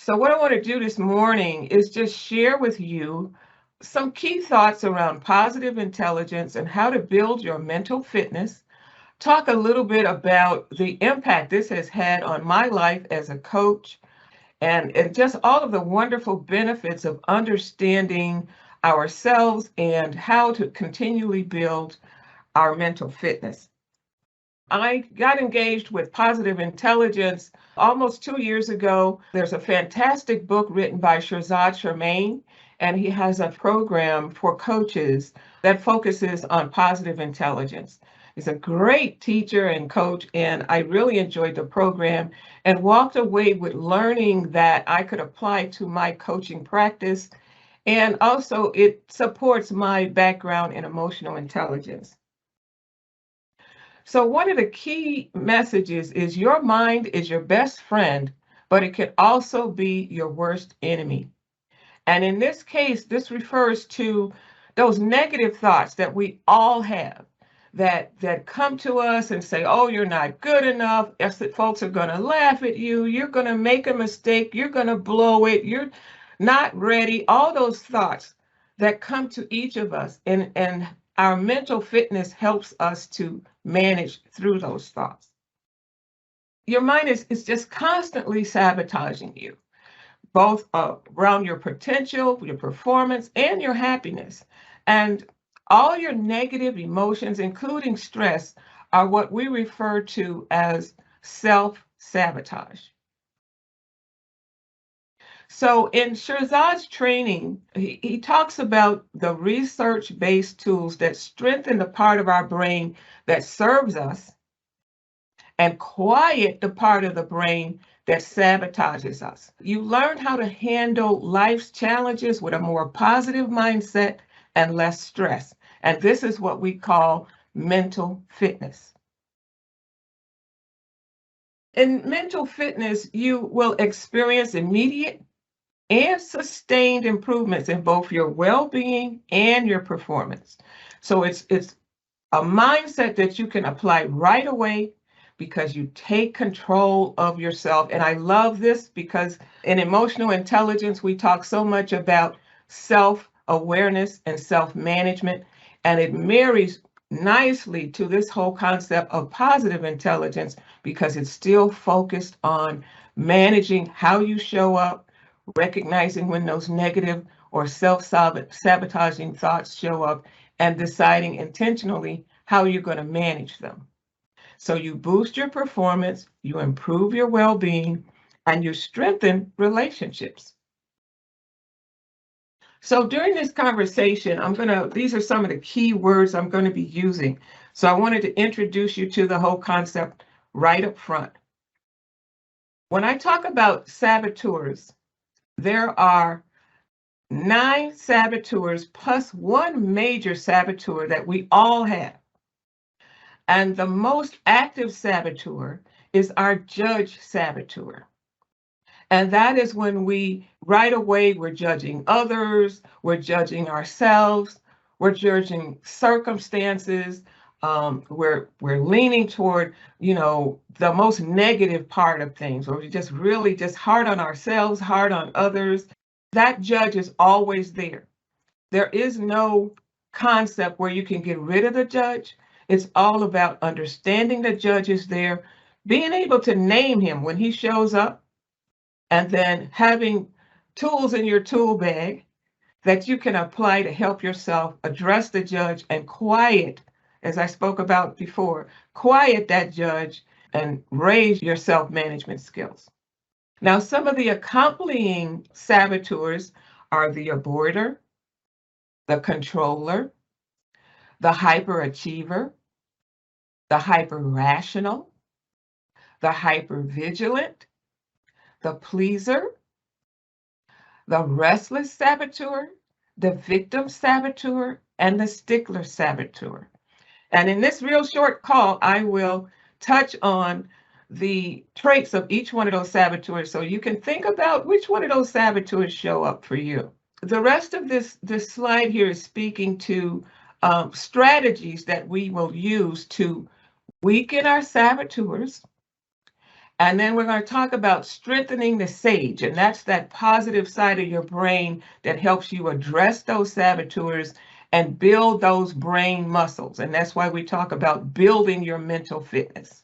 So what I want to do this morning is just share with you some key thoughts around positive intelligence and how to build your mental fitness. Talk a little bit about the impact this has had on my life as a coach and just all of the wonderful benefits of understanding ourselves and how to continually build our mental fitness. I got engaged with positive intelligence almost 2 years ago. There's a fantastic book written by Shirzad Shermaine, and he has a program for coaches that focuses on positive intelligence. He's a great teacher and coach, and I really enjoyed the program and walked away with learning that I could apply to my coaching practice. And also, it supports my background in emotional intelligence. So one of the key messages is your mind is your best friend, but it can also be your worst enemy. And in this case, this refers to those negative thoughts that we all have that come to us and say, oh, you're not good enough. Folks are going to laugh at you. You're going to make a mistake. You're going to blow it. You're not ready. All those thoughts that come to each of us. And our mental fitness helps us to manage through those thoughts. Your mind is just constantly sabotaging you, both around your potential, your performance, and your happiness. And all your negative emotions, including stress, are what we refer to as self-sabotage. So in Shirzad's training, he talks about the research-based tools that strengthen the part of our brain that serves us and quiet the part of the brain that sabotages us. You learn how to handle life's challenges with a more positive mindset and less stress. And this is what we call mental fitness. In mental fitness, you will experience immediate and sustained improvements in both your well-being and your performance. So it's a mindset that you can apply right away because you take control of yourself. And I love this because in emotional intelligence, we talk so much about self-awareness and self-management, and it marries nicely to this whole concept of positive intelligence because it's still focused on managing how you show up, recognizing when those negative or self-sabotaging thoughts show up, and deciding intentionally how you're going to manage them. So you boost your performance, you improve your well-being, and you strengthen relationships. So during this conversation, these are some of the key words I'm going to be using. So I wanted to introduce you to the whole concept right up front. When I talk about saboteurs, there are 9 saboteurs plus one major saboteur that we all have. And the most active saboteur is our judge saboteur. And that is when right away, we're judging others, we're judging ourselves, we're judging circumstances, we're leaning toward, the most negative part of things, or we're just really just hard on ourselves, hard on others. That judge is always there. There is no concept where you can get rid of the judge. It's all about understanding the judge is there, being able to name him when he shows up, and then having tools in your tool bag that you can apply to help yourself address the judge and quiet, as I spoke about before, quiet that judge and raise your self-management skills. Now, some of the accompanying saboteurs are the avoider, the controller, the hyperachiever, the hyper-rational, the hyper-vigilant, the pleaser, the restless saboteur, the victim saboteur, and the stickler saboteur. And in this real short call, I will touch on the traits of each one of those saboteurs so you can think about which one of those saboteurs show up for you. The rest of this slide here is speaking to strategies that we will use to weaken our saboteurs And then we're going to talk about strengthening the sage, and that's that positive side of your brain that helps you address those saboteurs and build those brain muscles. And that's why we talk about building your mental fitness.